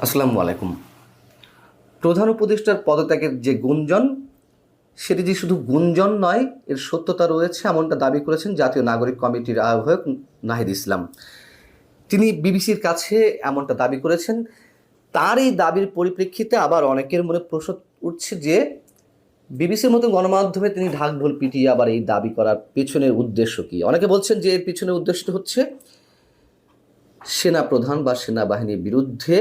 আসসালামু আলাইকুম। প্রধান উপদেষ্টার পদত্যাগের যে গুঞ্জন, সেটি যে শুধু গুঞ্জন নয়, এর সত্যতা রয়েছে এমনটা দাবি করেছেন জাতীয় নাগরিক কমিটির আহ্বায়ক নাহিদ ইসলাম। তিনি বিবিসির কাছে এমনটা দাবি করেছেন। তার এই দাবির পরিপ্রেক্ষিতে আবার অনেকের মনে প্রশ্ন উঠছে যে বিবিসির মতো গণমাধ্যমে তিনি ঢাকঢোল পিটিয়ে আবার এই দাবি করার পেছনের উদ্দেশ্য কি। অনেকে বলছেন যে এর পিছনের উদ্দেশ্যটা হচ্ছে সেনা প্রধান বা সেনাবাহিনীর বিরুদ্ধে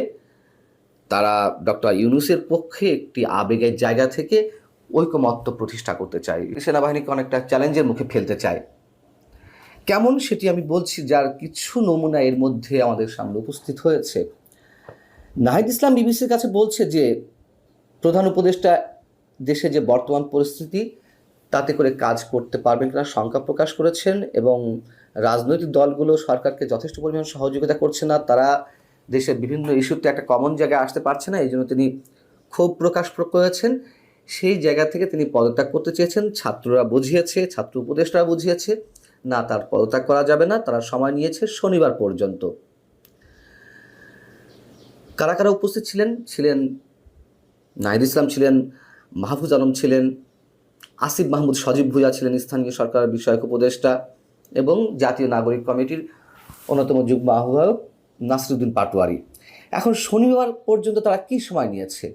তারা ডক্টর ইউনূসের পক্ষে একটি আবেগের জায়গা থেকে ঐকমত্য প্রতিষ্ঠা করতে চায়, সেনাবাহিনীকে অনেকটা চ্যালেঞ্জের মুখে ফেলতে চায়। কেমন সেটি আমি বলছি, যার কিছু নমুনা এর মধ্যে আমাদের সামনে উপস্থিত হয়েছে। নাহিদ ইসলাম বিবিসির কাছে বলছে যে প্রধান উপদেষ্টা দেশে যে বর্তমান পরিস্থিতি তাতে করে কাজ করতে পারবেন কিনা শঙ্কা প্রকাশ করেছেন, এবং রাজনৈতিক দলগুলো সরকারকে যথেষ্ট পরিমাণ সহযোগিতা করছে না, তারা দেশের বিভিন্ন ইস্যুতে একটা কমন জায়গায় আসতে পারছে না, এই জন্য তিনি ক্ষোভ প্রকাশ করেছেন। সেই জায়গা থেকে তিনি পদত্যাগ করতে চেয়েছেন। ছাত্ররা বুঝিয়েছে, ছাত্র উপদেষ্টারা বুঝিয়েছে না, তার পদত্যাগ করা যাবে না। তারা সময় নিয়েছে শনিবার পর্যন্ত। কারা কারা উপস্থিত ছিলেন নাহিদ ইসলাম, ছিলেন মাহফুজ আলম, ছিলেন আসিফ মাহমুদ সজীব ভুঁইয়া, ছিলেন স্থানীয় সরকার বিষয়ক উপদেষ্টা, এবং জাতীয় নাগরিক কমিটির অন্যতম যুগ্ম আহ্বায়ক নাসিরুদ্দিন পাটোয়ারি। এখন শনিবার পর্যন্ত তারা কি সময় নিয়েছে?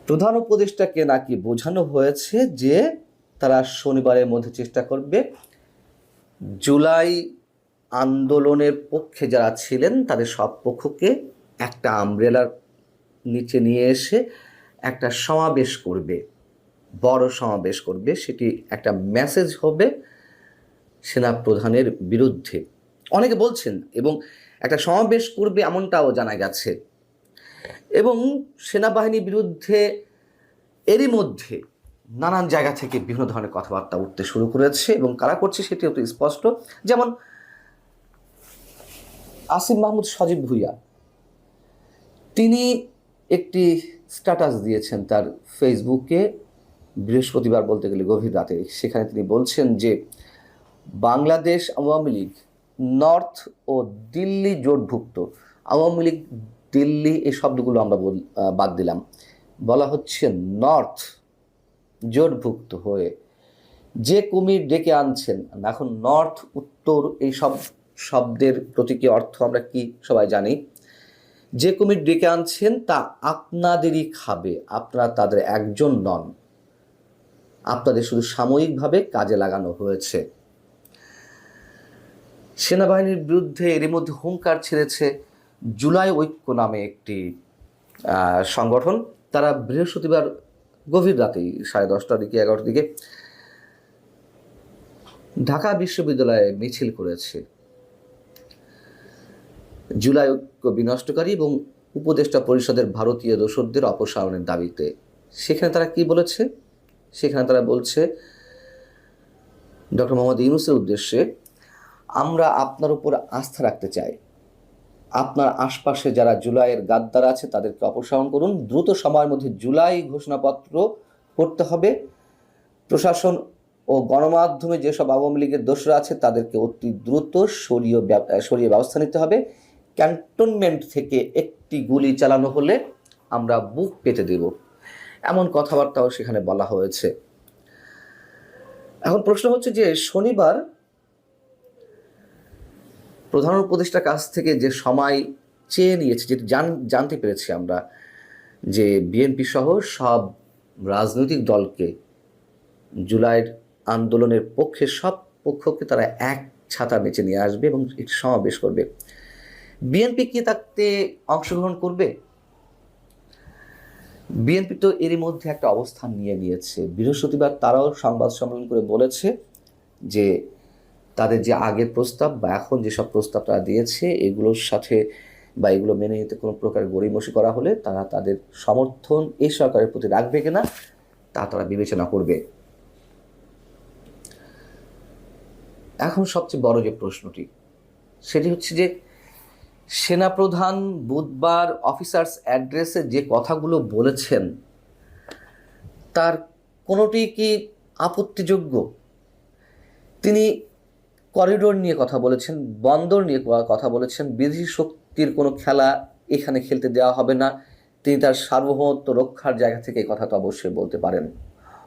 প্রধান উপদেষ্টাকে নাকি বোঝানো হয়েছে যে তারা শনিবারের মধ্যে চেষ্টা করবে জুলাই আন্দোলনের পক্ষে যারা ছিলেন তাদের সব পক্ষকে একটা আমব্রেলার নিচে নিয়ে এসে একটা সমাবেশ করবে, বড় সমাবেশ করবে। সেটি একটা মেসেজ হবে সেনা প্রধানের বিরুদ্ধে, অনেকে বলছেন, এবং একটা সমাবেশ করবে এমনটাও জানা গেছে। এবং সেনাবাহিনীর বিরুদ্ধে এরই মধ্যে নানান জায়গা থেকে বিভিন্ন ধরনের কথাবার্তা উঠতে শুরু করেছে, এবং কারা করছে সেটি অতি স্পষ্ট। যেমন আসিফ মাহমুদ সজীব ভুঁইয়া, তিনি একটি স্ট্যাটাস দিয়েছেন তার ফেসবুকে বৃহস্পতিবার, বলতে গেলে গভীর রাতে। সেখানে তিনি বলছেন যে বাংলাদেশ আওয়ামী লীগ নর্থ ও দিল্লি জোটভুক্ত, আওয়ামী লীগ দিল্লি এই শব্দগুলো আমরা বাদ দিলাম, বলা হচ্ছে নর্থ জোটভুক্ত হয়ে যে কুমির ডেকে আনছেন। এখন নর্থ উত্তর এই সব শব্দের প্রতীকী অর্থ আমরা কি সবাই জানি। যে কুমির ডেকে আনছেন তা আপনাদেরই খাবে, আপনারা তাদের একজন নন, আপনাদের শুধু সাময়িকভাবে কাজে লাগানো হয়েছে। সেনাবাহিনীর বিরুদ্ধে এরই মধ্যে হুঙ্কার ছেড়েছে জুলাই ঐক্য নামে একটি সংগঠন। তারা বৃহস্পতিবার গভীর রাতেই 10:30টার দিকে 11টার দিকে ঢাকা বিশ্ববিদ্যালয়ে মিছিল করেছে জুলাই ঐক্য বিনষ্টকারী এবং উপদেষ্টা পরিষদের ভারতীয় দোসরদের অপসারণের দাবিতে। সেখানে তারা কি বলেছে? সেখানে তারা বলছে ডক্টর মোহাম্মদ ইউনূসের উদ্দেশ্যে, আমরা আপনার উপর আস্থা রাখতে চাই। আপনার আশপাশে যারা জুলাইয়ের গাদ্দার আছে তাদেরকে অপসারণ করুন। দ্রুত সময়ের মধ্যে জুলাই ঘোষণাপত্র করতে হবে। প্রশাসন ও গণমাধ্যমে যেসব আওয়ামী লীগের দোষরা আছে তাদেরকে অতি দ্রুত সরিয়ে ব্যবস্থা নিতে হবে। ক্যান্টনমেন্ট থেকে একটি গুলি চালানো হলে আমরা বুক পেতে দেব, এমন কথাবার্তাও সেখানে বলা হয়েছে। এখন প্রশ্ন হচ্ছে যে শনিবার প্রধান উপদেষ্টার কাছ থেকে যে সময় চেয়ে নিয়েছে, যেটি জানতে পেরেছি আমরা, যে বিএনপি সহ সব রাজনৈতিক দলকে, জুলাইয়ের আন্দোলনের পক্ষে সব পক্ষকে তারা এক ছাতার নিচে নিয়ে আসবে এবং একটি সমাবেশ করবে। বিএনপি কি তাতে অংশগ্রহণ করবে? বিএনপি তো এরই মধ্যে একটা অবস্থান নিয়ে নিয়েছে। বৃহস্পতিবার তারাও সংবাদ সম্মেলন করে বলেছে যে তাদের যে আগের প্রস্তাব বা এখন যেসব প্রস্তাব তারা দিয়েছে এগুলোর সাথে বা এগুলো মেনে নিতে কোনো প্রকার গড়িমসি করা হলে তারা তাদের সমর্থন এই সরকারের প্রতি রাখবে কিনা তা তারা বিবেচনা করবে। এখন সবচেয়ে বড় যে প্রশ্নটি, সেটি হচ্ছে যে সেনাপ্রধান বুধবার অফিসার্স অ্যাড্রেসে যে কথাগুলো বলেছেন তার কোনোটি কি আপত্তিযোগ্য? তিনি করিডোর নিয়ে কথা বলেছেন, বন্দর নিয়ে কথা বলেছেন, বিদেশি শক্তি শক্তির কোনো খেলা এখানে খেলতে দেওয়া হবে না। তিনি তার সার্বভৌমত্ব রক্ষার জায়গা থেকে এই কথা তো অবশ্যই বলতে পারেন।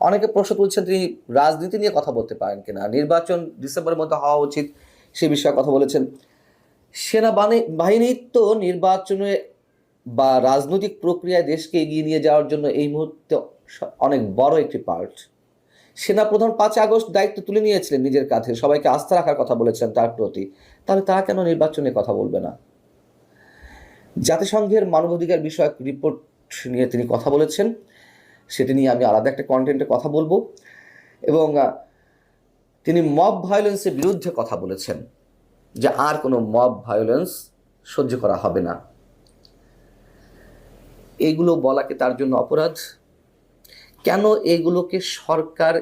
অনেকে প্রশ্ন তুলছেন তিনি রাজনীতি নিয়ে কথা বলতে পারেন কিনা, নির্বাচন ডিসেম্বরের মধ্যে হওয়া উচিত সে বিষয়ে কথা বলেছেন। বাহিনীর তো নির্বাচনে বা রাজনৈতিক প্রক্রিয়ায় দেশকে এগিয়ে নিয়ে যাওয়ার জন্য এই মুহূর্তে অনেক বড় একটি পার্ট। সেনাপ্রধান 5 আগস্ট দায়িত্ব তুলে নিয়েছিলেন নিজের কাঁধে, সবাইকে আস্থা রাখার কথা বলেছেন তার প্রতি। তাহলে তারা কেন নির্বাচনে কথা বলবে না? জাতিসংঘের মানবাধিকার বিষয়ক রিপোর্ট নিয়ে তিনি কথা বলেছেন, সেটি নিয়ে আমি আলাদা একটা কন্টেন্টে কথা বলবো। এবং তিনি মব ভায়োলেন্সের বিরুদ্ধে কথা বলেছেন, যে আর কোনো মব ভায়োলেন্স সহ্য করা হবে না। এইগুলো বলাকে তার জন্য অপরাধ? কেন এগুলোকে সরকার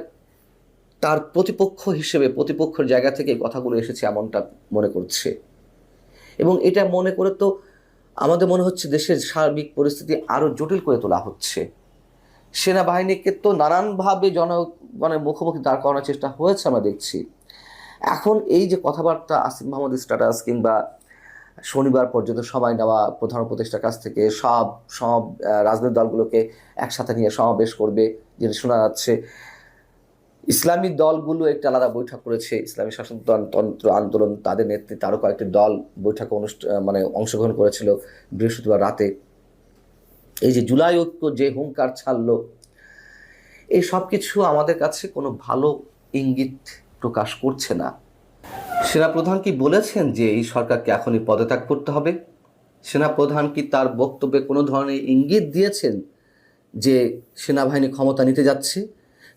তার প্রতিপক্ষ হিসেবে, প্রতিপক্ষের জায়গা থেকে কথাগুলো এসেছে এমনটা মনে করছে? এবং এটা মনে করে তো আমাদের মনে হচ্ছে দেশের সার্বিক পরিস্থিতি আরও জটিল করে তোলা হচ্ছে। সেনাবাহিনীকে তো নানানভাবে জনগণের মুখোমুখি দাঁড় করানোর চেষ্টা হয়েছে, আমরা দেখছি। এখন এই যে কথাবার্তা, আসিফ মাহমুদের স্ট্যাটাস কিংবা শনিবার পর্যন্ত সময় নেওয়া প্রধান উপদেষ্টার কাছ থেকে সব রাজনৈতিক দলগুলোকে একসাথে নিয়ে সমাবেশ করবে, যেটা শোনা যাচ্ছে। ইসলামী দলগুলো একটা আলাদা বৈঠক করেছে, ইসলামী শাসনতন্ত্র আন্দোলন, তাদের নেতৃত্বে আরও কয়েকটি দল বৈঠকে অংশগ্রহণ করেছিল বৃহস্পতিবার রাতে। এই যে জুলাই ঐক্য যে হুঙ্কার ছাড়লো, এই সব কিছু আমাদের কাছে কোনো ভালো ইঙ্গিত প্রকাশ করছে না। সেনাপ্রধান কি বলেছেন যে এই সরকারকে এখনই পদত্যাগ করতে হবে? সেনাপ্রধান কি তার বক্তব্যে কোনো ধরনের ইঙ্গিত দিয়েছেন যে সেনাবাহিনী ক্ষমতা নিতে যাচ্ছে?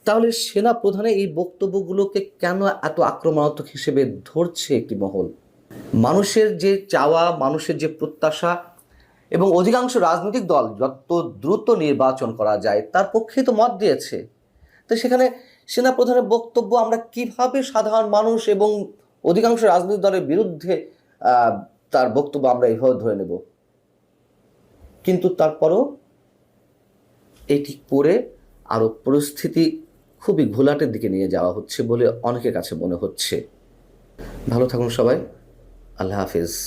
তাহলে সেনাপ্রধানের এই বক্তব্যগুলোকে কেন এত আক্রমণাত্মক হিসেবে ধরছে একটি মহল? মানুষের যে চাওয়া, মানুষের যে প্রত্যাশা, এবং অধিকাংশ রাজনৈতিক দল যত দ্রুত নির্বাচন করা যায় তার পক্ষে তো মত দিয়েছে। তো সেখানে সেনাপ্রধানের বক্তব্য আমরা কিভাবে সাধারণ মানুষ এবং অধিকাংশ রাজনৈতিক দলের বিরুদ্ধে তার বক্তব্য আমরা এইভাবে ধরে নেব? কিন্তু তারপরও এটি করে আরও পরিস্থিতি খুবই ঘোলাটের দিকে নিয়ে যাওয়া হচ্ছে বলে অনেকের কাছে মনে হচ্ছে। ভালো থাকুন সবাই, আল্লাহ হাফিজ।